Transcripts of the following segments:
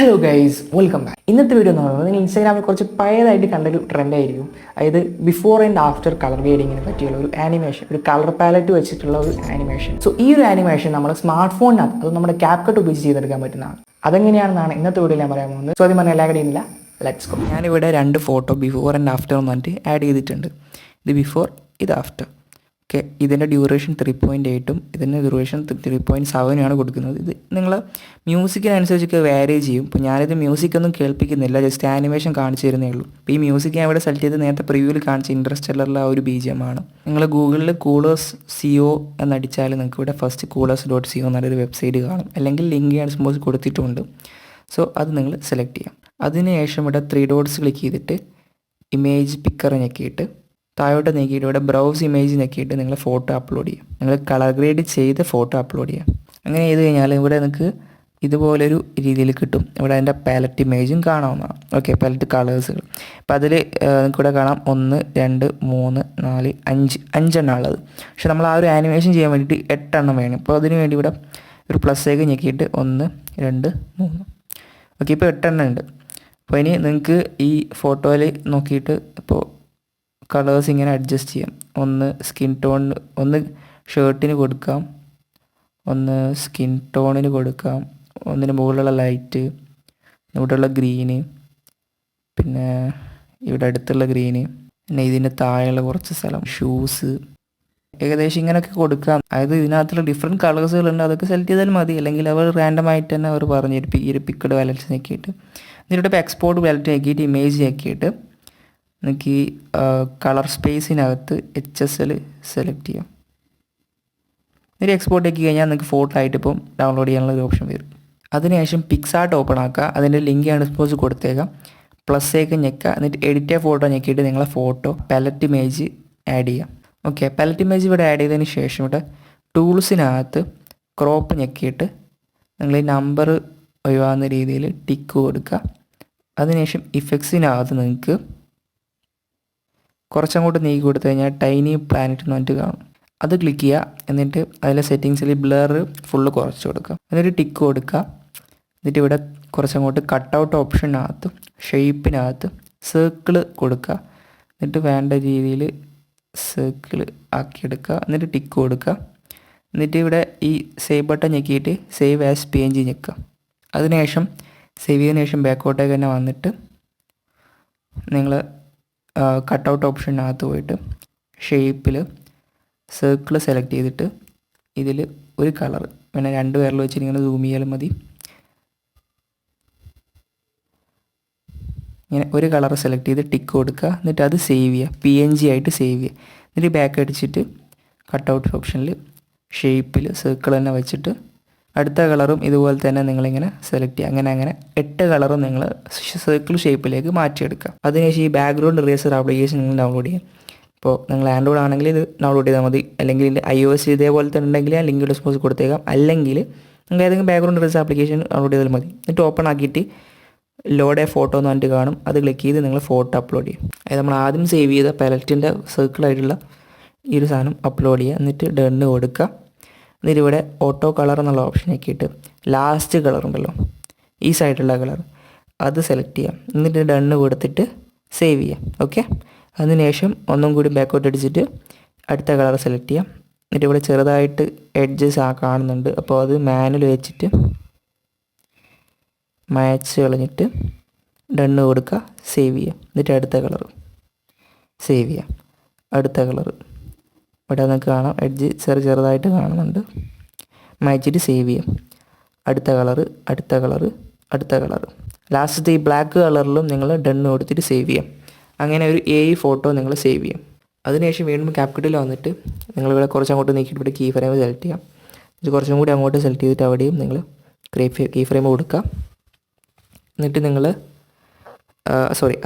Hello guys, welcome back. ഇന്നത്തെ video എന്ന് പറയുന്നത് നിങ്ങൾ ഇൻസ്റ്റാഗ്രാമിൽ കുറച്ച് പഴയതായിട്ട് കണ്ടൊരു ട്രെൻഡായിരിക്കും. അതായത് ബിഫോർ ആൻഡ് ആഫ്റ്റർ കളർ ഗ്രേഡിങ്ങിനെ പറ്റിയുള്ള ഒരു ആനിമേഷൻ, ഒരു കളർ പാലറ്റ് വെച്ചിട്ടുള്ള ഒരു ആനിമേഷൻ. സോ ഈ ഒരു ആനിമേഷൻ നമ്മുടെ സ്മാർട്ട് ഫോണിനകത്ത്, അത് നമ്മുടെ ക്യാപ്കട്ട് ഉപയോഗിച്ച് ചെയ്തെടുക്കാൻ പറ്റുന്നതാണ്. അതെങ്ങനെയാണെന്നാണ് ഇന്നത്തെ വീഡിയോയിൽ ഞാൻ പറയാൻ പോകുന്നത്. സോ ആദ്യം പറഞ്ഞാൽ എല്ലാ കടയുന്നില്ല, ലെറ്റ്സ് ഗോ. ഞാനിവിടെ രണ്ട് ഫോട്ടോ ബിഫോർ ആൻഡ് ആഫ്റ്റർ എന്ന് പറഞ്ഞിട്ട് ആഡ് ചെയ്തിട്ടുണ്ട്. ഇത് ബിഫോർ, ഇത് ആഫ്റ്റർ. ഓക്കെ, ഇതിൻ്റെ ഡ്യൂറേഷൻ 3.8ഉം ഇതിൻ്റെ ഡ്യൂറേഷൻ 3.7ആണ് കൊടുക്കുന്നത്. ഇത് നിങ്ങൾ മ്യൂസിക്കിനനുസരിച്ചൊക്കെ വാരി ചെയ്യും. ഇപ്പോൾ ഞാനിത് മ്യൂസിക്കൊന്നും കേൾപ്പിക്കുന്നില്ല, ജസ്റ്റ് ആനിമേഷൻ കാണിച്ചു തരുന്നേ ഉള്ളൂ. അപ്പോൾ ഈ മ്യൂസിക് ഞാൻ ഇവിടെ സെലക്ട് ചെയ്ത് നേരത്തെ പ്രിവ്യൂവിൽ കാണിച്ച ഇൻട്രസ്റ്റെല്ലറിലെ ആ ഒരു BGM-ആണ്. നിങ്ങൾ ഗൂഗിളിൽ കൂളേഴ്സ്.co എന്നടിച്ചാൽ നിങ്ങൾക്ക് ഇവിടെ ഫസ്റ്റ് കൂളേഴ്സ്.co എന്നൊരു വെബ്സൈറ്റ് കാണും, അല്ലെങ്കിൽ ലിങ്ക് ഞാൻ സപ്പോസ് കൊടുത്തിട്ടുമുണ്ട്. സോ അത് നിങ്ങൾ സെലക്ട് ചെയ്യാം. അതിനുശേഷം ഇവിടെ 3 ഡോട്ട്സ് ക്ലിക്ക് ചെയ്തിട്ട് ഇമേജ് പിക്കർ ഞെക്കിയിട്ട് താഴോട്ട് നീക്കിയിട്ട് ഇവിടെ ബ്രൗസ് ഇമേജ് ഞെക്കിയിട്ട് നിങ്ങൾ ഫോട്ടോ അപ്ലോഡ് ചെയ്യാം. നിങ്ങൾ കളർ ഗ്രേഡ് ചെയ്ത് ഫോട്ടോ അപ്ലോഡ് ചെയ്യാം. അങ്ങനെ ചെയ്ത് കഴിഞ്ഞാൽ ഇവിടെ നിങ്ങൾക്ക് ഇതുപോലൊരു രീതിയിൽ കിട്ടും. ഇവിടെ അതിൻ്റെ പാലറ്റ് ഇമേജും കാണാവുന്നതാണ്. ഓക്കെ, പാലറ്റ് കളേഴ്സുകൾ. അപ്പോൾ അതിൽ നിങ്ങൾക്ക് ഇവിടെ കാണാം 1, 2, 3, 4, 5 ഉള്ളത്. പക്ഷെ നമ്മൾ ആ ഒരു ആനിമേഷൻ ചെയ്യാൻ വേണ്ടിയിട്ട് 8 വേണം. അപ്പോൾ അതിന് വേണ്ടി ഇവിടെ ഒരു പ്ലസ്സേക്ക് ഞെക്കിയിട്ട് 1, 2, 3. ഓക്കെ, ഇപ്പോൾ 8 ഉണ്ട്. അപ്പോൾ ഇനി നിങ്ങൾക്ക് ഈ ഫോട്ടോയിൽ നോക്കിയിട്ട് ഇപ്പോൾ കളേഴ്സ് ഇങ്ങനെ അഡ്ജസ്റ്റ് ചെയ്യാം. ഒന്ന് സ്കിൻ ടോണിന്, ഒന്ന് ഷർട്ടിന് കൊടുക്കാം, ഒന്ന് സ്കിൻ ടോണിന് കൊടുക്കാം, ഒന്നിന് മുകളിലുള്ള ലൈറ്റ്, ഇവിടെയുള്ള ഗ്രീന്, പിന്നെ ഇവിടെ അടുത്തുള്ള ഗ്രീന്, പിന്നെ ഇതിൻ്റെ താഴെയുള്ള കുറച്ച് സ്ഥലം, ഷൂസ്, ഏകദേശം ഇങ്ങനെയൊക്കെ കൊടുക്കാം. അതായത് ഇതിനകത്തുള്ള ഡിഫറെൻറ്റ് കളേഴ്സുകളുണ്ട്, അതൊക്കെ സെലക്ട് ചെയ്താൽ മതി. അല്ലെങ്കിൽ അവർ റാൻഡമായിട്ട് തന്നെ അവർ പറഞ്ഞു ഈ ഒരു പിക്കഡ് വാലറ്റ് നോക്കിയിട്ട് എന്നിട്ട് ഇപ്പോൾ എക്സ്പോർട്ട് വാലറ്റ് നോക്കിയിട്ട് ഇമേജ് നോക്കിയിട്ട് നിങ്ങൾക്ക് ഈ കളർ സ്പേസിനകത്ത് HSL സെലക്ട് ചെയ്യാം. എന്നിട്ട് എക്സ്പോർട്ട് ആക്കി കഴിഞ്ഞാൽ നിങ്ങൾക്ക് ഫോട്ടോ ആയിട്ട് ഇപ്പം ഡൗൺലോഡ് ചെയ്യാനുള്ള ഒരു ഓപ്ഷൻ വരും. അതിനുശേഷം PicsArt ഓപ്പൺ ആക്കുക. അതിൻ്റെ ലിങ്ക് ഞാൻ ഡിസ്പോസ് കൊടുത്തേക്കാം. പ്ലസ്സേക്ക് ഞെക്കുക. എന്നിട്ട് എഡിറ്റ് ഫോട്ടോ ഞെക്കിയിട്ട് നിങ്ങളെ ഫോട്ടോ പാലറ്റ് ഇമേജ് ആഡ് ചെയ്യാം. ഓക്കെ, പാലറ്റ് ഇമേജ് ഇവിടെ ആഡ് ചെയ്തതിന് ശേഷം ഇവിടെ ടൂൾസിനകത്ത് ക്രോപ്പ് ഞെക്കിയിട്ട് നിങ്ങൾ ഈ നമ്പർ ഒഴിവാകുന്ന രീതിയിൽ ടിക്ക് കൊടുക്കുക. അതിനുശേഷം ഇഫക്ട്സിനകത്ത് നിങ്ങൾക്ക് കുറച്ചങ്ങോട്ട് നീക്കി കൊടുത്തു കഴിഞ്ഞാൽ ടൈനി പ്ലാനറ്റ് എന്ന് പറഞ്ഞിട്ട് കാണും. അത് ക്ലിക്ക് ചെയ്യുക. എന്നിട്ട് അതിലെ സെറ്റിങ്സിൽ ബ്ലർ ഫുള്ള് കുറച്ച് കൊടുക്കുക. എന്നിട്ട് ടിക്ക് കൊടുക്കുക. എന്നിട്ട് ഇവിടെ കുറച്ചങ്ങോട്ട് കട്ടൗട്ട് ഓപ്ഷനകത്ത് ഷേപ്പിനകത്ത് സർക്കിൾ കൊടുക്കുക. എന്നിട്ട് വേണ്ട രീതിയിൽ സർക്കിൾ ആക്കിയെടുക്കുക. എന്നിട്ട് ടിക്ക് കൊടുക്കുക. എന്നിട്ട് ഇവിടെ ഈ സേവ് ബട്ടൺ ഞെക്കിയിട്ട് സേവ് ആസ് PNG ഞെക്കുക. അതിനുശേഷം സേവ് ചെയ്തതിനു ശേഷം ബാക്കോട്ടേക്ക് തന്നെ വന്നിട്ട് നിങ്ങൾ കട്ടൗട്ട് ഓപ്ഷനകത്ത് പോയിട്ട് ഷേപ്പിൽ സർക്കിൾ സെലക്ട് ചെയ്തിട്ട് ഇതിൽ ഒരു കളർ പിന്നെ 2 പേരിൽ വെച്ചിട്ട് ഇങ്ങനെ സൂം ചെയ്യാലും മതി. ഇങ്ങനെ ഒരു കളർ സെലക്ട് ചെയ്ത് ടിക്ക് കൊടുക്കുക. എന്നിട്ട് അത് സേവ് ചെയ്യുക, PNG ആയിട്ട് സേവ് ചെയ്യുക. എന്നിട്ട് ബാക്ക് അടിച്ചിട്ട് കട്ടൗട്ട് ഓപ്ഷനിൽ ഷേപ്പിൽ സർക്കിൾ തന്നെ വെച്ചിട്ട് അടുത്ത കളറും ഇതുപോലെ തന്നെ നിങ്ങളിങ്ങനെ സെലക്ട് ചെയ്യുക. അങ്ങനെ 8 കളറും നിങ്ങൾ സർക്കിൾ ഷേപ്പിലേക്ക് മാറ്റിയെടുക്കുക. അതിനുശേഷം ഈ ബാക്ക്ഗ്രൗണ്ട് ഇറേസർ ആപ്ലിക്കേഷൻ നിങ്ങൾ ഡൗൺലോഡ് ചെയ്യുക. ഇപ്പോൾ നിങ്ങൾ ആൻഡ്രോയിഡ് ആണെങ്കിൽ ഇത് ഡൗൺലോഡ് ചെയ്താൽ മതി. അല്ലെങ്കിൽ iOS ഇതേപോലെ തന്നെ ഉണ്ടെങ്കിൽ ഞാൻ ലിങ്ക് ഡിസ്പോസ് കൊടുത്തേക്കാം. അല്ലെങ്കിൽ നിങ്ങൾ ഏതെങ്കിലും ബാക്ക്ഗ്രൗണ്ട് ഇറേസർ ആപ്ലിക്കേഷൻ ഡൗൺലോഡ് ചെയ്താൽ മതി. എന്നിട്ട് ഓപ്പൺ ആക്കിയിട്ട് ലോഡ് എ ഫോട്ടോ എന്ന് പറഞ്ഞിട്ട് കാണും. അത് ക്ലിക്ക് ചെയ്ത് നിങ്ങൾ ഫോട്ടോ അപ്ലോഡ് ചെയ്യും. അതായത് നമ്മൾ ആദ്യം സേവ് ചെയ്ത പാലറ്റിൻ്റെ സർക്കിളായിട്ടുള്ള ഈ ഒരു സാധനം അപ്ലോഡ് ചെയ്യുക. എന്നിട്ട് ഡണ്ണ് കൊടുക്കുക. എന്നിട്ട് ഇവിടെ ഓട്ടോ കളർ എന്നുള്ള ഓപ്ഷൻ ആക്കിയിട്ട് ലാസ്റ്റ് കളർ ഉണ്ടല്ലോ, ഈ സൈഡിലുള്ള കളർ, അത് സെലക്ട് ചെയ്യാം. എന്നിട്ട് ഡണ്ണ് കൊടുത്തിട്ട് സേവ് ചെയ്യാം. ഓക്കെ, അതിനുശേഷം ഒന്നും കൂടി ബാക്കോട്ട് അടിച്ചിട്ട് അടുത്ത കളർ സെലക്ട് ചെയ്യാം. എന്നിട്ട് ഇവിടെ ചെറുതായിട്ട് എഡ്ജസ് കാണുന്നുണ്ട്. അപ്പോൾ അത് മാനുവൽ വെച്ചിട്ട് മാച്ച് കളഞ്ഞിട്ട് ഡണ്ണ് കൊടുക്കുക, സേവ് ചെയ്യുക. എന്നിട്ട് അടുത്ത കളർ സേവ് ചെയ്യാം. അടുത്ത കളർ ഇവിടെ നിങ്ങൾക്ക് കാണാം, എഡ്ജ് ചെറുതായിട്ട് കാണുന്നുണ്ട്. മാച്ചിട്ട് സേവ് ചെയ്യാം. അടുത്ത കളറ്, അടുത്ത കളറ്, അടുത്ത കളറ്, ലാസ്റ്റത്തെ ഈ ബ്ലാക്ക് കളറിലും നിങ്ങൾ ഡണ്ണ് കൊടുത്തിട്ട് സേവ് ചെയ്യാം. അങ്ങനെ ഒരു AI ഫോട്ടോ നിങ്ങൾ സേവ് ചെയ്യാം. അതിനുശേഷം വീണ്ടും ക്യാപ്കട്ടിൽ വന്നിട്ട് നിങ്ങളിവിടെ കുറച്ച് അങ്ങോട്ട് നീക്കിയിട്ട് ഇവിടെ കീ ഫ്രെയിം സെലക്ട് ചെയ്യാം. ഇത് കുറച്ചും കൂടി അങ്ങോട്ട് സെലക്ട് ചെയ്തിട്ട് അവിടെയും നിങ്ങൾ കീ ഫ്രെയിം കൊടുക്കുക. എന്നിട്ട്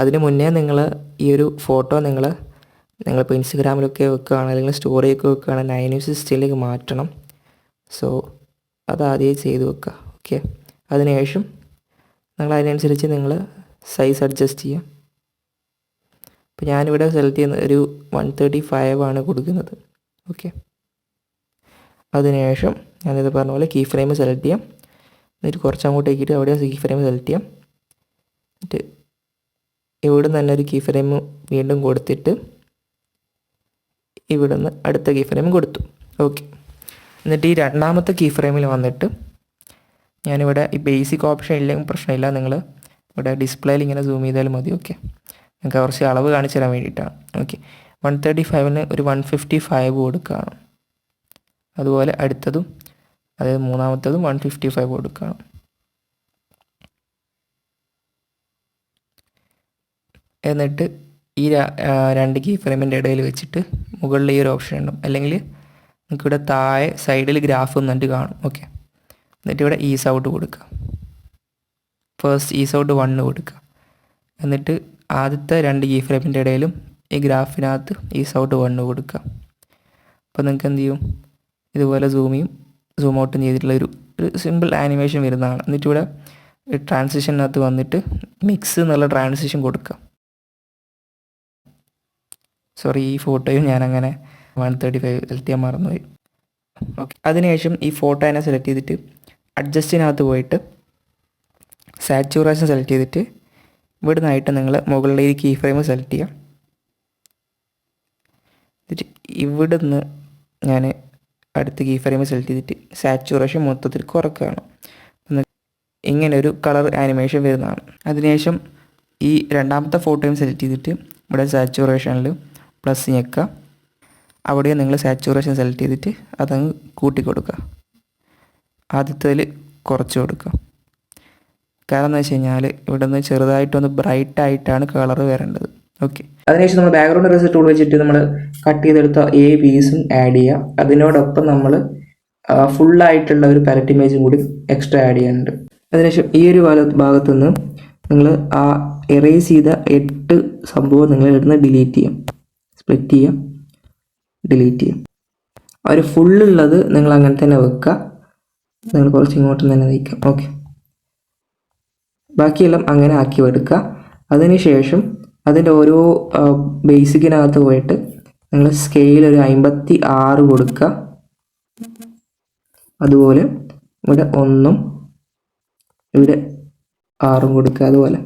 അതിന് മുന്നേ നിങ്ങൾ ഈ ഒരു ഫോട്ടോ നിങ്ങളിപ്പോൾ ഇൻസ്റ്റഗ്രാമിലൊക്കെ വെക്കുകയാണ്, അല്ലെങ്കിൽ സ്റ്റോറിയൊക്കെ വെക്കുകയാണ്, 9:16 മാറ്റണം. സോ അതാദ്യം ചെയ്ത് വെക്കുക. ഓക്കെ, അതിനുശേഷം നിങ്ങൾ അതിനനുസരിച്ച് നിങ്ങൾ സൈസ് അഡ്ജസ്റ്റ് ചെയ്യാം. അപ്പോൾ ഞാനിവിടെ സെലക്ട് ചെയ്യുന്ന ഒരു 135 കൊടുക്കുന്നത്. ഓക്കെ, അതിനുശേഷം ഞാനിത് പറഞ്ഞ പോലെ കീ ഫ്രെയിം സെലക്ട് ചെയ്യാം. എന്നിട്ട് കുറച്ച് അങ്ങോട്ടേക്കിട്ട് അവിടെ കീ ഫ്രെയിം സെലക്ട് ചെയ്യാം. എന്നിട്ട് ഇവിടെ നിന്ന് തന്നെ ഒരു കീ ഫ്രെയിം വീണ്ടും കൊടുത്തിട്ട് ഇവിടെ നിന്ന് അടുത്ത കീ ഫ്രെയിം കൊടുത്തു. ഓക്കെ. എന്നിട്ട് ഈ രണ്ടാമത്തെ കീ ഫ്രെയിമിൽ വന്നിട്ട് ഞാനിവിടെ ഈ ബേസിക് ഓപ്ഷൻ ഇല്ലെങ്കിൽ പ്രശ്നമില്ല, നിങ്ങൾ ഇവിടെ ഡിസ്പ്ലേയിൽ ഇങ്ങനെ സൂം ചെയ്താലും മതി. ഓക്കെ, നിങ്ങൾക്ക് കുറച്ച് അളവ് കാണിച്ചു തരാൻ വേണ്ടിയിട്ടാണ്. ഓക്കെ, 135ന് ഒരു 155 കൊടുക്കുകയാണ്. അതുപോലെ അടുത്തതും, അതായത് മൂന്നാമത്തതും 155 കൊടുക്കുകയാണ്. എന്നിട്ട് ഈ രണ്ട് കീ ഫ്രെയിമിൻ്റെ ഇടയിൽ വെച്ചിട്ട് മുകളിൽ ഈ ഒരു ഓപ്ഷൻ ഉണ്ടാവും, അല്ലെങ്കിൽ നിങ്ങൾക്കിവിടെ താഴെ സൈഡിൽ ഗ്രാഫ് എന്നിട്ട് കാണും. ഓക്കെ, എന്നിട്ട് ഇവിടെ ഈസ് ഔട്ട് കൊടുക്കുക. ഫസ്റ്റ് ഈസ് ഔട്ട് 1 കൊടുക്കുക. എന്നിട്ട് ആദ്യത്തെ രണ്ട് കീ ഫ്രെയിമിൻ്റെ ഇടയിലും ഈ ഗ്രാഫിനകത്ത് ഈസ് ഔട്ട് 1 കൊടുക്കുക. അപ്പോൾ നിങ്ങൾക്ക് എന്ത് ചെയ്യും, ഇതുപോലെ സൂം ഔട്ടും ചെയ്തിട്ടുള്ള ഒരു സിമ്പിൾ ആനിമേഷൻ വരുന്നതാണ്. എന്നിട്ട് ഇവിടെ ട്രാൻസിഷനകത്ത് വന്നിട്ട് മിക്സ് എന്നുള്ള ട്രാൻസിഷൻ കൊടുക്കുക. സോറി, ഈ ഫോട്ടോയും ഞാനങ്ങനെ 135 സെലക്ട് ചെയ്യാൻ മറന്നുപോയി. ഓക്കെ, അതിനുശേഷം ഈ ഫോട്ടോനെ സെലക്ട് ചെയ്തിട്ട് അഡ്ജസ്റ്റിനകത്ത് പോയിട്ട് സാച്ചുറേഷൻ സെലക്ട് ചെയ്തിട്ട് ഇവിടെ നിന്നായിട്ട് നിങ്ങൾ മുകളിലെ ഈ കീ ഫ്രെയിം സെലക്ട് ചെയ്യുക. എന്നിട്ട് ഇവിടെ നിന്ന് ഞാൻ അടുത്ത കീ ഫ്രെയിം സെലക്ട് ചെയ്തിട്ട് സാച്ചുറേഷൻ മൊത്തത്തിൽ കുറക്കുകയാണ്. ഇങ്ങനെ ഒരു കളർ ആനിമേഷൻ വരുന്നതാണ്. അതിനുശേഷം ഈ രണ്ടാമത്തെ ഫോട്ടോയും സെലക്ട് ചെയ്തിട്ട് ഇവിടെ സാച്ചുറേഷനിൽ പ്ലസ് ഞെക്കുക. അവിടെ നിങ്ങൾ സാച്ചുറേഷൻ സെലക്ട് ചെയ്തിട്ട് അതങ്ങ് കൂട്ടി കൊടുക്കുക. ആദ്യത്തേതിൽ കുറച്ച് കൊടുക്കുക. കാരണം എന്ന് വെച്ച് കഴിഞ്ഞാൽ ഇവിടെ നിന്ന് ചെറുതായിട്ടൊന്ന് ബ്രൈറ്റായിട്ടാണ് കളർ വരേണ്ടത്. ഓക്കെ, അതിനുശേഷം നമ്മൾ ബാക്ക്ഗ്രൗണ്ട് റെസർ ടൂൾ വെച്ചിട്ട് നമ്മൾ കട്ട് ചെയ്തെടുത്ത A പീസും ആഡ് ചെയ്യുക. അതിനോടൊപ്പം നമ്മൾ ഫുള്ളായിട്ടുള്ള ഒരു പാലറ്റ് ഇമേജും കൂടി എക്സ്ട്രാ ആഡ് ചെയ്യാനുണ്ട്. അതിനുശേഷം ഈ ഒരു ഭാഗത്തു നിന്ന് നിങ്ങൾ ആ എറേസ് ചെയ്ത 8 സംഭവം നിങ്ങൾ ഇവിടുന്ന് ഡിലീറ്റ് ചെയ്യാം. സ്പ്ലിറ്റ് ചെയ്യാം, ഡിലീറ്റ് ചെയ്യാം. ആ ഒരു ഫുള്ളുള്ളത് നിങ്ങൾ അങ്ങനെ തന്നെ വെക്കുക. നിങ്ങൾ കുറച്ച് ഇങ്ങോട്ട് തന്നെ നീക്കാം. ഓക്കെ, ബാക്കിയെല്ലാം അങ്ങനെ ആക്കി എടുക്കുക. അതിനുശേഷം അതിൻ്റെ ഓരോ ബേസിക്കിനകത്ത് പോയിട്ട് നിങ്ങൾ സ്കെയിൽ ഒരു 56 കൊടുക്കുക. അതുപോലെ ഇവിടെ 1 ഇവിടെ 6 കൊടുക്കുക. അതുപോലെ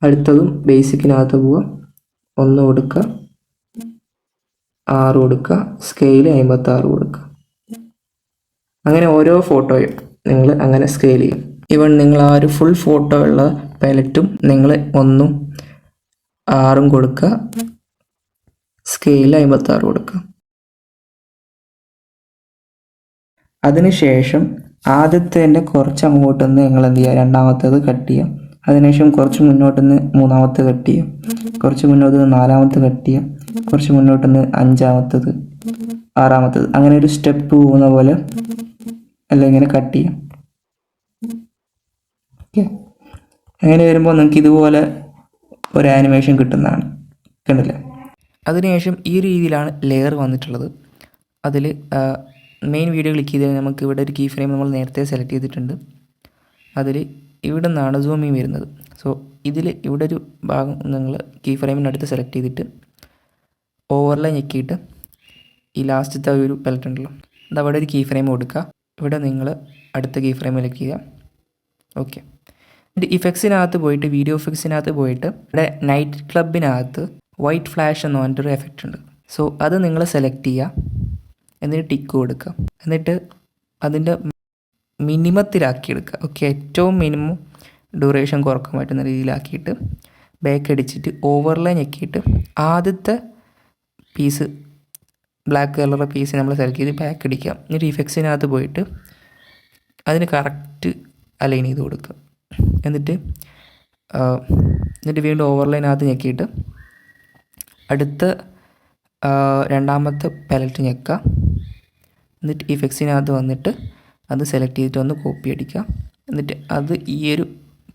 അടുത്തതും ബേസിക്കിനകത്ത് പോവുക, 1 കൊടുക്കുക, 6 കൊടുക്കുക, സ്കെയിൽ 56 കൊടുക്കുക. അങ്ങനെ ഓരോ ഫോട്ടോയും നിങ്ങൾ അങ്ങനെ സ്കെയിൽ ചെയ്യും. ഈവൻ നിങ്ങൾ ആ ഒരു ഫുൾ ഫോട്ടോ ഉള്ള പാലറ്റും നിങ്ങൾ 1 6 കൊടുക്കുക, സ്കെയിൽ 56 കൊടുക്കുക. അതിനുശേഷം ആദ്യത്തെ കുറച്ച് അങ്ങോട്ട് നിന്ന് നിങ്ങൾ എന്ത് ചെയ്യുക, രണ്ടാമത്തേത് കട്ട് ചെയ്യാം. അതിനുശേഷം കുറച്ച് മുന്നോട്ട് നിന്ന് മൂന്നാമത്തെ കട്ട് ചെയ്യാം, കുറച്ച് മുന്നോട്ട് നിന്ന് നാലാമത്തെ കട്ട് ചെയ്യാം, കുറച്ച് മുന്നോട്ട് നിന്ന് അഞ്ചാമത്തത്, ആറാമത്തത്, അങ്ങനെ ഒരു സ്റ്റെപ്പ് പോകുന്ന പോലെ എല്ലാം ഇങ്ങനെ കട്ട് ചെയ്യാം. ഓക്കെ, അങ്ങനെ വരുമ്പോൾ നിങ്ങൾക്ക് ഇതുപോലെ ഒരു ആനിമേഷൻ കിട്ടുന്നതാണ്. കണ്ടില്ലേ? അതിനുശേഷം ഈ ഒരു രീതിയിലാണ് ലെയർ വന്നിട്ടുള്ളത്. അതിൽ മെയിൻ വീഡിയോ ക്ലിക്ക് ചെയ്താൽ നമുക്ക് ഇവിടെ ഒരു കീ ഫ്രെയിം നമ്മൾ നേരത്തെ സെലക്ട് ചെയ്തിട്ടുണ്ട്. അതിൽ ഇവിടെ നിന്നാണ് സൂമിങ് വരുന്നത്. സോ ഇവിടെ ഒരു ഭാഗം നിങ്ങൾ കീ ഫ്രെയിമിനടുത്ത് സെലക്ട് ചെയ്തിട്ട് ഓവർലൈൻ ഞെക്കിയിട്ട് ഈ ലാസ്റ്റത്തെ ഒരു പെലറ്റ് ഉണ്ടല്ലോ, അത് അവിടെ ഒരു കീ ഫ്രെയിം കൊടുക്കുക. ഇവിടെ നിങ്ങൾ അടുത്ത കീ ഫ്രെയിം സെലക്ട് ചെയ്യുക. ഓക്കെ, ഇഫക്ട്സിനകത്ത് പോയിട്ട് വീഡിയോ ഇഫക്ട്സിനകത്ത് പോയിട്ട് ഇവിടെ നൈറ്റ് ക്ലബിനകത്ത് വൈറ്റ് ഫ്ലാഷ് എന്ന് പറഞ്ഞിട്ടൊരു എഫക്റ്റ് ഉണ്ട്. സോ അത് നിങ്ങൾ സെലക്ട് ചെയ്യുക, എന്നിട്ട് ടിക്ക് കൊടുക്കുക. എന്നിട്ട് അതിൻ്റെ മിനിമത്തിലാക്കി എടുക്കുക. ഓക്കെ, ഏറ്റവും മിനിമം ഡ്യൂറേഷൻ കുറക്കാൻ പറ്റുന്ന രീതിയിലാക്കിയിട്ട് ബാക്ക് അടിച്ചിട്ട് ഓവർലൈൻ ഞെക്കിയിട്ട് ആദ്യത്തെ പീസ് ബ്ലാക്ക് കളർ പീസ് നമ്മൾ സെലക്ട് ചെയ്ത് ബാക്ക് അടിക്കുക. എന്നിട്ട് ഇഫക്ട്സിനകത്ത് പോയിട്ട് അതിന് കറക്റ്റ് അലൈൻ ചെയ്ത് കൊടുക്കുക. എന്നിട്ട് വീണ്ടും ഓവർലൈനകത്ത് ഞെക്കിയിട്ട് അടുത്ത രണ്ടാമത്തെ പാലറ്റ് ഞെക്കുക. എന്നിട്ട് ഇഫക്ട്സിനകത്ത് വന്നിട്ട് അത് സെലക്ട് ചെയ്തിട്ട് ഒന്ന് കോപ്പി അടിക്കുക. എന്നിട്ട് അത് ഈ ഒരു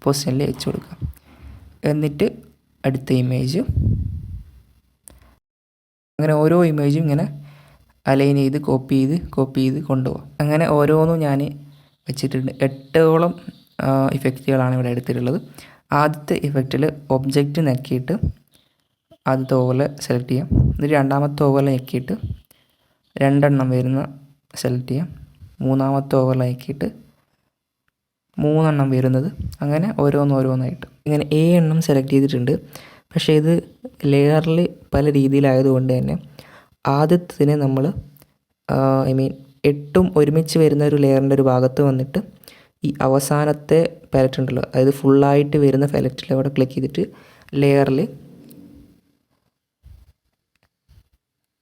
പൊസിഷനിൽ വെച്ച് കൊടുക്കുക. എന്നിട്ട് അടുത്ത ഇമേജ്, അങ്ങനെ ഓരോ ഇമേജും ഇങ്ങനെ അലൈൻ ചെയ്ത് കോപ്പി ചെയ്ത് കൊണ്ടുപോകാം. അങ്ങനെ ഓരോന്നും ഞാൻ വെച്ചിട്ടുണ്ട്. 8ഓളം ഇഫക്റ്റുകളാണ് ഇവിടെ എടുത്തിട്ടുള്ളത്. ആദ്യത്തെ ഇഫക്റ്റിൽ ഒബ്ജക്റ്റ് ഞെക്കിയിട്ട് ആദ്യത്തെ ഓവറിൽ സെലക്ട് ചെയ്യാം. എന്നിട്ട് രണ്ടാമത്തെ ഓവറിൽ ഞെക്കിയിട്ട് 2 വരുന്ന സെലക്ട് ചെയ്യാം. മൂന്നാമത്തെ ഓവറിൽ ഞെക്കിയിട്ട് 3 വരുന്നത്. അങ്ങനെ ഓരോന്നായിട്ട് ഇങ്ങനെ എണ്ണം സെലക്ട് ചെയ്തിട്ടുണ്ട്. പക്ഷേ ഇത് ലെയറിൽ പല രീതിയിലായതുകൊണ്ട് തന്നെ ആദ്യത്തിന് നമ്മൾ 8 ഒരുമിച്ച് വരുന്ന ഒരു ലെയറിൻ്റെ ഒരു ഭാഗത്ത് വന്നിട്ട് ഈ അവസാനത്തെ പാലറ്റ് ഉണ്ടല്ലോ, അതായത് ഫുള്ളായിട്ട് വരുന്ന പാലറ്റിൽ അവിടെ ക്ലിക്ക് ചെയ്തിട്ട് ലെയറിൽ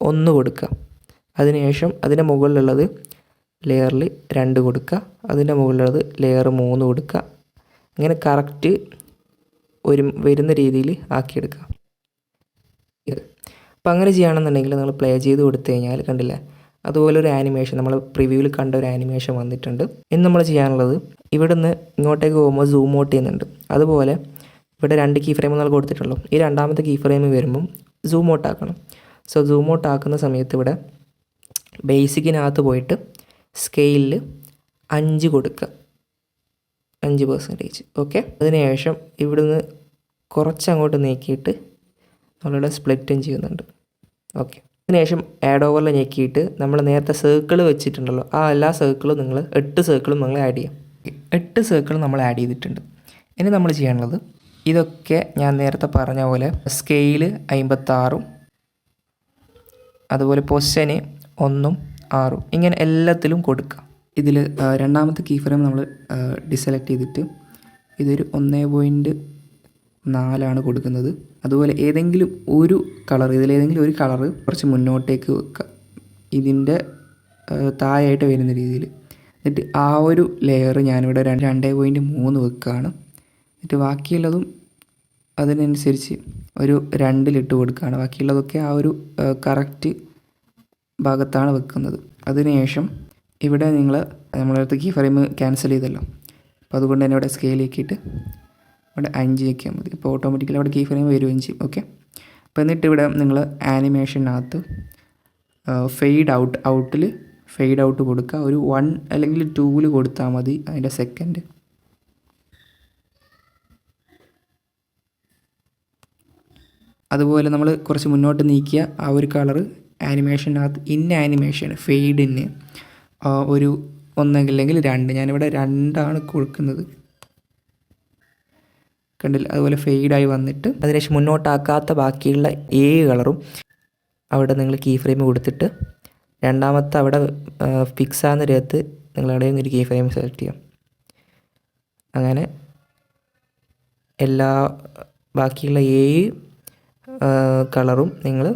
1 കൊടുക്കുക. അതിനുശേഷം അതിൻ്റെ മുകളിലുള്ളത് ലെയറിൽ 2 കൊടുക്കുക. അതിൻ്റെ മുകളിലുള്ളത് ലെയർ 3 കൊടുക്കുക. ഇങ്ങനെ കറക്റ്റ് വരുന്ന രീതിയിൽ ആക്കിയെടുക്കുക. അപ്പോൾ അങ്ങനെ ചെയ്യുകയാണെന്നുണ്ടെങ്കിൽ നിങ്ങൾ പ്ലേ ചെയ്ത് കൊടുത്തു കഴിഞ്ഞാൽ കണ്ടില്ല, അതുപോലെ ഒരു ആനിമേഷൻ നമ്മൾ പ്രിവ്യൂവിൽ കണ്ട ഒരു ആനിമേഷൻ വന്നിട്ടുണ്ട്. ഇനി നമ്മൾ ചെയ്യാനുള്ളത് ഇവിടുന്ന് ഇങ്ങോട്ടേക്ക് പോകുമ്പോൾ സൂം ഔട്ട് ചെയ്യുന്നുണ്ട്. അതുപോലെ ഇവിടെ 2 കീ ഫ്രെയിം നമ്മൾ കൊടുത്തിട്ടുള്ളൂ. ഈ രണ്ടാമത്തെ കീ ഫ്രെയിം വരുമ്പം സൂം ഔട്ട് ആക്കണം. സോ സൂം ഔട്ട് ആക്കുന്ന സമയത്ത് ഇവിടെ ബേസിക്കിനകത്ത് പോയിട്ട് സ്കെയിലിൽ 5 കൊടുക്കുക, 5%. ഓക്കെ, അതിനുശേഷം ഇവിടുന്ന് കുറച്ചങ്ങോട്ട് നീക്കിയിട്ട് നമ്മളിവിടെ സ്പ്ലിറ്റും ചെയ്യുന്നുണ്ട്. ഓക്കെ, അതിനുശേഷം ആഡ് ഓവറിൽ ഞെക്കിയിട്ട് നമ്മൾ നേരത്തെ സർക്കിൾ വെച്ചിട്ടുണ്ടല്ലോ, ആ എല്ലാ സർക്കിളും 8 സർക്കിളും നിങ്ങൾ ആഡ് ചെയ്യാം. 8 സർക്കിൾ നമ്മൾ ആഡ് ചെയ്തിട്ടുണ്ട്. ഇനി നമ്മൾ ചെയ്യാനുള്ളത് ഇതൊക്കെ ഞാൻ നേരത്തെ പറഞ്ഞ പോലെ സ്കെയില് 56, അതുപോലെ പൊസിഷന് 1, 6 ഇങ്ങനെ എല്ലാത്തിലും കൊടുക്കുക. ഇതിൽ രണ്ടാമത്തെ കീ ഫ്രെയിം നമ്മൾ ഡിസെലക്ട് ചെയ്തിട്ട് ഇതൊരു 1.4 കൊടുക്കുന്നത്. അതുപോലെ ഏതെങ്കിലും ഒരു കളർ, ഇതിലേതെങ്കിലും ഒരു കളറ് കുറച്ച് മുന്നോട്ടേക്ക് വെക്കുക, ഇതിൻ്റെ താഴെയായിട്ട് വരുന്ന രീതിയിൽ. എന്നിട്ട് ആ ഒരു ലെയർ ഞാനിവിടെ 2.3 വെക്കുകയാണ്. എന്നിട്ട് ബാക്കിയുള്ളതും അതിനനുസരിച്ച് ഒരു 2 കൊടുക്കുകയാണ്. ബാക്കിയുള്ളതൊക്കെ ആ ഒരു കറക്റ്റ് ഭാഗത്താണ് വെക്കുന്നത്. അതിനുശേഷം ഇവിടെ നമ്മളടുത്ത് കീ ഫ്രെയിം ക്യാൻസൽ ചെയ്തല്ലോ, അപ്പോൾ അതുകൊണ്ട് തന്നെ ഇവിടെ സ്കെയിൽ ആക്കിയിട്ട് ഇവിടെ 5 വയ്ക്കാൻ മതി. അപ്പോൾ ഓട്ടോമാറ്റിക്കലി അവിടെ കീ ഫ്രെയിം വരും 5. ഓക്കെ, അപ്പോൾ എന്നിട്ട് ഇവിടെ നിങ്ങൾ ആനിമേഷനകത്ത് ഔട്ടിൽ ഫെയ്ഡ് ഔട്ട് കൊടുക്കുക. ഒരു 1 അല്ലെങ്കിൽ 2 കൊടുത്താൽ മതി അതിൻ്റെ സെക്കൻഡ്. അതുപോലെ നമ്മൾ കുറച്ച് മുന്നോട്ട് നീക്കിയ ആ ഒരു കളറ് ആനിമേഷനകത്ത് ആനിമേഷൻ ഫെയ്ഡിന് ഒരു 1 അല്ലെങ്കിൽ 2, ഞാനിവിടെ 2 കൊടുക്കുന്നത്, കണ്ടില്ല. അതുപോലെ ഫെയ്ഡായി വന്നിട്ട് അതിനുശേഷം മുന്നോട്ടാക്കാത്ത ബാക്കിയുള്ള 7 കളറും അവിടെ നിങ്ങൾ കീ ഫ്രെയിം കൊടുത്തിട്ട് രണ്ടാമത്തെ അവിടെ ഫിക്സ് ആകുന്ന രേഖത്ത് നിങ്ങൾ അവിടെയും ഒരു കീ ഫ്രെയിം സെലക്ട് ചെയ്യാം. അങ്ങനെ എല്ലാ ബാക്കിയുള്ള 7 കളറും നിങ്ങൾ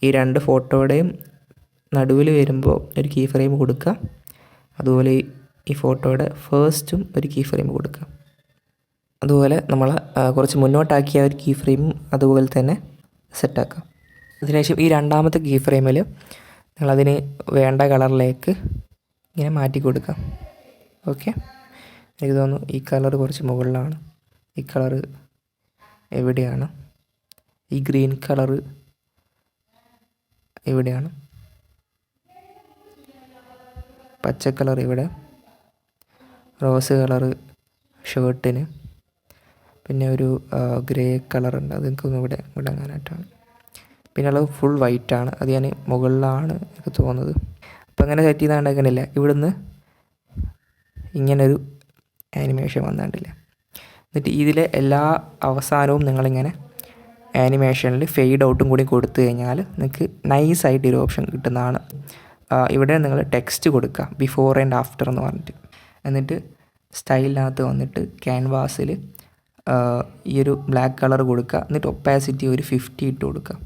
ഈ 2 ഫോട്ടോയുടെയും നടുവിൽ വരുമ്പോൾ ഒരു കീ ഫ്രെയിം കൊടുക്കുക. അതുപോലെ ഈ ഫോട്ടോയുടെ ഫേസ്റ്റും ഒരു കീ ഫ്രെയിം കൊടുക്കുക. അതുപോലെ നമ്മൾ കുറച്ച് മുന്നോട്ടാക്കിയ ഒരു കീ ഫ്രെയിമും അതുപോലെ തന്നെ സെറ്റാക്കാം. അതിനുശേഷം ഈ രണ്ടാമത്തെ കീ ഫ്രെയിമിൽ നിങ്ങളതിന് വേണ്ട കളറിലേക്ക് ഇങ്ങനെ മാറ്റി കൊടുക്കാം. ഓക്കെ, എനിക്ക് തോന്നുന്നു ഈ കളർ കുറച്ച് മുകളിലാണ്, ഈ കളറ് എവിടെയാണ്, ഈ ഗ്രീൻ കളറ് ഇവിടെയാണ്, പച്ച കളർ ഇവിടെ, റോസ് കളറ് ഷർട്ടിന്, പിന്നെ ഒരു ഗ്രേ കളറുണ്ട്, അത് എനിക്കൊന്നും ഇവിടെ അങ്ങനായിട്ടാണ്. പിന്നെ ഉള്ളത് ഫുൾ വൈറ്റാണ്, അത് ഞാൻ മുകളിലാണ് എനിക്ക് തോന്നുന്നത്. അപ്പം അങ്ങനെ സെറ്റ് ചെയ്താണ്ടില്ല, ഇവിടുന്ന് ഇങ്ങനൊരു ആനിമേഷൻ വന്നാണ്ടില്ല. എന്നിട്ട് ഇതിലെ എല്ലാ അവസാനവും നിങ്ങളിങ്ങനെ ആനിമേഷനിൽ ഫെയ്ഡ് ഔട്ടും കൂടി കൊടുത്തു കഴിഞ്ഞാൽ നിങ്ങൾക്ക് നൈസായിട്ട് ഒരു ഓപ്ഷൻ കിട്ടുന്നതാണ്. ഇവിടെ നിങ്ങൾ ടെക്സ്റ്റ് കൊടുക്കുക, ബിഫോർ ആൻഡ് ആഫ്റ്റർ എന്ന് പറഞ്ഞിട്ട്. എന്നിട്ട് സ്റ്റൈലിനകത്ത് വന്നിട്ട് ക്യാൻവാസിൽ ഈ ഒരു ബ്ലാക്ക് കളർ കൊടുക്കുക. എന്നിട്ട് ഒപ്പാസിറ്റി ഒരു 50 ഇട്ട് കൊടുക്കുക.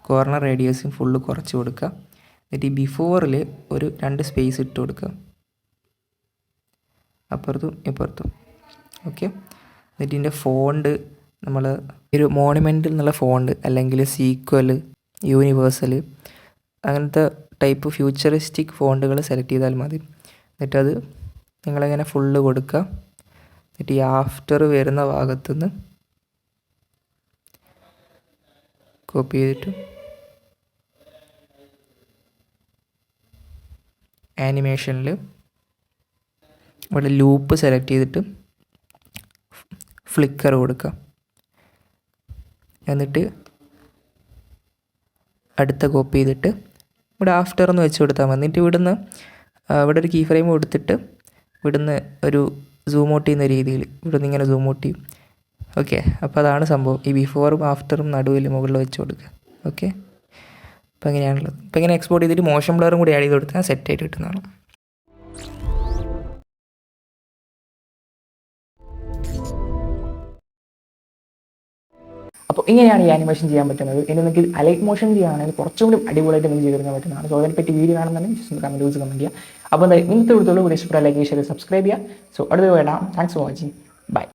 കോർണർ റേഡിയസും ഫുള്ള് കുറച്ച് കൊടുക്കുക. എന്നിട്ട് ഈ ബിഫോറിൽ ഒരു 2 സ്പേസ് ഇട്ട് കൊടുക്കുക, അപ്പുറത്തും ഇപ്പുറത്തും. ഓക്കെ, എന്നിട്ട് ഇതിൻ്റെ ഫോണ്ട് നമ്മൾ ഒരു മോണുമെൻ്റിൽ എന്നുള്ള ഫോണ്ട് അല്ലെങ്കിൽ സീക്വൽ, യൂണിവേഴ്സൽ അങ്ങനത്തെ ടൈപ്പ് ഫ്യൂച്ചറിസ്റ്റിക് ഫോണ്ടുകൾ സെലക്ട് ചെയ്താൽ മതി. എന്നിട്ടത് നിങ്ങളിങ്ങനെ ഫുള്ള് കൊടുക്കുക. എന്നിട്ട് ഈ ആഫ്റ്റർ വരുന്ന ഭാഗത്തുനിന്ന് കോപ്പി ചെയ്തിട്ട് ആനിമേഷനിൽ ഇവിടെ ലൂപ്പ് സെലക്ട് ചെയ്തിട്ട് ഫ്ലിക്കർ കൊടുക്കുക. എന്നിട്ട് അടുത്ത കോപ്പി ചെയ്തിട്ട് ഇവിടെ ആഫ്റ്റർ എന്ന് വെച്ച് കൊടുത്താൽ മതി. എന്നിട്ട് ഇവിടെ ഒരു കീ ഫ്രെയിം കൊടുത്തിട്ട് ഇവിടുന്ന് ഒരു സൂം ഔട്ട് ചെയ്യുന്ന രീതിയിൽ ഇവിടുന്ന് ഇങ്ങനെ സൂം ഔട്ട് ചെയ്യും. ഓക്കെ, അപ്പോൾ അതാണ് സംഭവം. ഈ ബിഫോറും ആഫ്റ്ററും നടുവിൽ മുകളിൽ വെച്ച് കൊടുക്കുക. ഓക്കെ, അപ്പോൾ അങ്ങനെയാണുള്ളത്. അപ്പോൾ ഇങ്ങനെ എക്സ്പോർട്ട് ചെയ്തിട്ട് മോഷൻ ബ്ലറും കൂടി ആഡ് ചെയ്ത് കൊടുത്താൽ സെറ്റായിട്ട് കിട്ടുന്നതാണ്. അപ്പോൾ ഇങ്ങനെയാണ് ഈ ആനിമേഷൻ ചെയ്യാൻ പറ്റുന്നത്. ഇനി നിങ്ങൾക്ക് അലൈറ്റ് മോഷൻ ചെയ്യുകയാണെങ്കിൽ കുറച്ചും കൂടി അടിപൊളിയായിട്ട് നിങ്ങൾക്ക് ചെയ്തെടുക്കാൻ പറ്റുന്നതാണ്. സോ അതിനെപ്പറ്റി വീഡിയോ കാണുന്നുണ്ടെങ്കിൽ ജസ്റ്റ് കമൻറ്റ് ചെയ്യുക. അപ്പോൾ ഇന്നത്തെ വീഡിയോ ഇഷ്ടപ്പെട്ടാൽ ലൈക്ക്, ഷെയർ, സബ്സ്ക്രൈബ് ചെയ്യുക. സോ അടുത്ത വേണം. Thanks for watching. ബൈ.